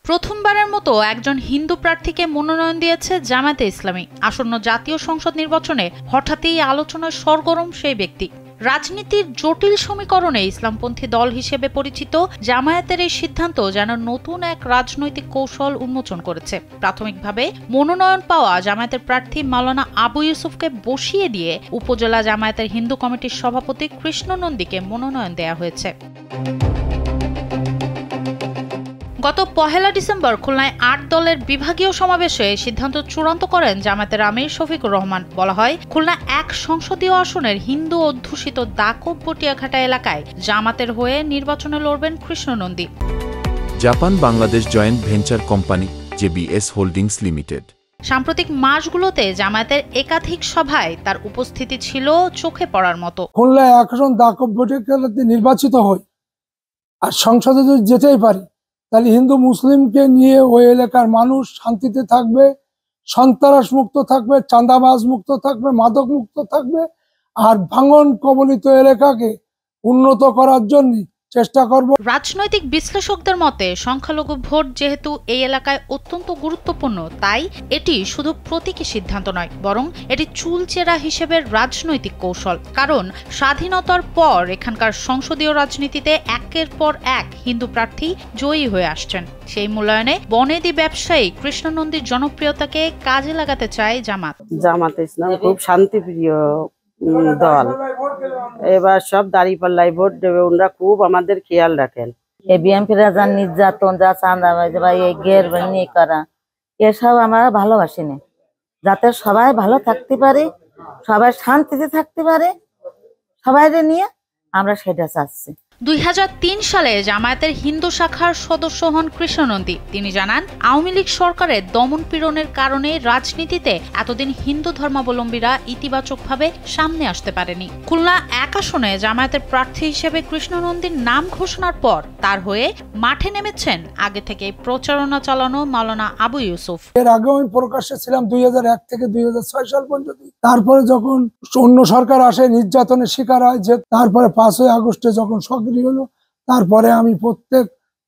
প্রথমবারের মতো একজন হিন্দু প্রার্থীকে মনোনয়ন দিয়েছে জামায়াতে ইসলামী। আসন্ন জাতীয় সংসদ নির্বাচনে হঠাৎই আলোচনায় সরগরম সেই ব্যক্তি। রাজনীতির জটিল সমীকরণে ইসলামপন্থী দল হিসেবে পরিচিত জামায়াতের এই সিদ্ধান্ত যেন নতুন এক রাজনৈতিক কৌশল উন্মোচন করেছে। প্রাথমিকভাবে মনোনয়ন পাওয়া জামায়াতের প্রার্থী মাওলানা আবু ইউসুফকে বসিয়ে দিয়ে উপজেলা জামায়াতের হিন্দু কমিটির সভাপতি কৃষ্ণ নন্দীকে মনোনয়ন দেওয়া হয়েছে। গত ১ ডিসেম্বর খুলনায় ৮ দলের বিভাগীয় সমাবেশে সিদ্ধান্ত চূড়ান্ত করেন জামায়াতের আমির শফিকুর রহমান। বলা হয়, খুলনা ১ সংসদীয় আসনের হিন্দু অধ্যুষিত দাকব বটিয়াঘাটা এলাকায় জামাতের হয়ে নির্বাচনে লড়বেন Krishna Nandi. Japan Bangladesh joint venture company JBS holdings limited. সাম্প্রতিক মাসগুলোতে জামায়াতের একাধিক সভায় তার উপস্থিতি ছিল চোখে পড়ার মতো। খুলনায় এখন দাকব বটিয়াঘাটাতে নির্বাচিত হই আর সংসদে যদি যেতেই পারি, তাহলে হিন্দু মুসলিমকে নিয়ে ওই এলাকার মানুষ শান্তিতে থাকবে, সন্ত্রাস মুক্ত থাকবে, চাঁদাবাজ মুক্ত থাকবে, মাদক মুক্ত থাকবে। আর ভাঙন কবলিত এলাকাকে উন্নত করার জন্য চেষ্টা করব। রাজনৈতিক বিশ্লেষকদের মতে সংখ্যালঘু ভোট যেহেতু এই এলাকায় অত্যন্ত গুরুত্বপূর্ণ, তাই এটি শুধু প্রতীকী সিদ্ধান্ত নয়, বরং এটি চুলচেরা হিসেবে রাজনৈতিক কৌশল। কারণ স্বাধীনতার পর এখানকার সংসদীয় রাজনীতিতে একের পর এক হিন্দু প্রার্থী জয়ী হয়ে আসছেন। সেই মূল্যায়নে বনেদি ব্যবসায়ী কৃষ্ণ নন্দীর জনপ্রিয়তাকে কাজে লাগাতে চায় জামাতে ইসলাম খুব শান্তিপ্রিয় দল। এবার সব দাঁড়িপাল্লায় ভোট দেবে, ওনারা খুব আমাদের খেয়াল রাখেন। এই বিএনপিরা যা নির্যাতন, যা চাঁদাবাজ বা এই ঘের নিয়ে করা, এসব আমরা ভালোবাসি না। যাতে সবাই ভালো থাকতে পারে, সবাই শান্তিতে থাকতে পারে, সবাই নিয়ে আমরা সেটা চাচ্ছি। ২০০৩ সালে জামায়াতের হিন্দু শাখার সদস্য হন কৃষ্ণ নন্দী। তিনি জানান, আওয়ামী লীগ সরকারের দমন পীড়নের কারণে রাজনীতিতে এতদিন হিন্দু ধর্মাবলম্বীরা ইতিবাচকভাবে সামনে আসতে পারেনি। খুলনা ১ আসনে জামায়াতের প্রার্থী হিসেবে কৃষ্ণ নন্দীর নাম ঘোষণার পর তার হয়ে মাঠে নেমেছেন আগে থেকে প্রচারণা চালানো মাওলানা আবু ইউসুফ। এর আগে আমি প্রকাশ্যে ছিলাম ২০০১ থেকে ২০০৬ সাল পর্যন্ত। তারপরে যখন অন্য সরকার আসে, নির্যাতনের শিকার হয়, যে তারপরে ৫ই আগস্টে যখন সক্রিয় হলো, তারপরে আমি প্রত্যেক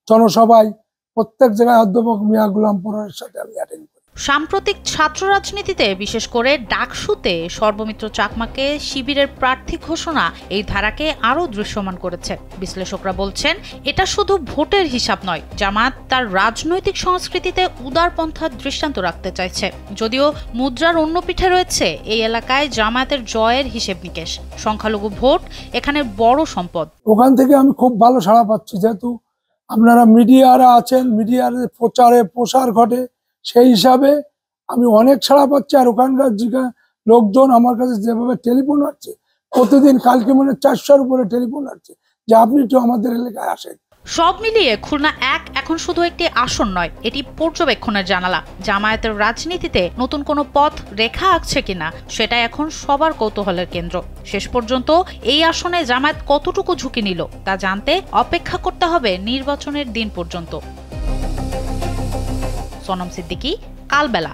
জনসভায়, প্রত্যেক জায়গায় অধ্যাপক মিয়া গোলাম পরের সাথে আমি অ্যাটেন্ড করি। সাম্প্রতিক ছাত্র রাজনীতিতে বিশেষ করে ডাকসুতে সর্বমিত্র চাকমাকে শিবিরের প্রার্থী ঘোষণা এই ধারাকে আরও দৃশ্যমান করেছে। বিশ্লেষকরা বলছেন, এটা শুধু ভোটের হিসাব নয়, জামায়াত তার রাজনৈতিক সংস্কৃতিতে উদারপন্থার দৃষ্টান্ত রাখতে চাইছে। যদিও মুদ্রার অন্য পিঠে রয়েছে এই এলাকায় জামায়াতের জয়ের হিসেব নিকেশ। সংখ্যালঘু ভোট এখানে বড় সম্পদ। ওখান থেকে আমি খুব ভালো সাড়া পাচ্ছি, যেহেতু আপনারা মিডিয়ারা আছেন, মিডিয়ার প্রচারে প্রসার ঘটে, সেই হিসাবে আমি অনেক সাড়া পাচ্ছি। আর ওখানকার লোকজন আমার কাছে যেভাবে টেলিফোন আসছে, প্রতিদিন কালকে মনে ৪০০-র উপরে টেলিফোন আসছে যে আপনি একটু আমাদের এলাকায় আসেন। সব মিলিয়ে খুলনা ১ এখন শুধু একটি আসন নয়, এটি পর্যবেক্ষণের জানালা। জামায়াতের রাজনীতিতে নতুন কোনো পথ রেখা আঁকছে কিনা সেটা এখন সবার কৌতূহলের কেন্দ্র। শেষ পর্যন্ত এই আসনে জামায়াত কতটুকু ঝুঁকি নিল তা জানতে অপেক্ষা করতে হবে নির্বাচনের দিন পর্যন্ত। সোনম সিদ্দিকী, কালবেলা।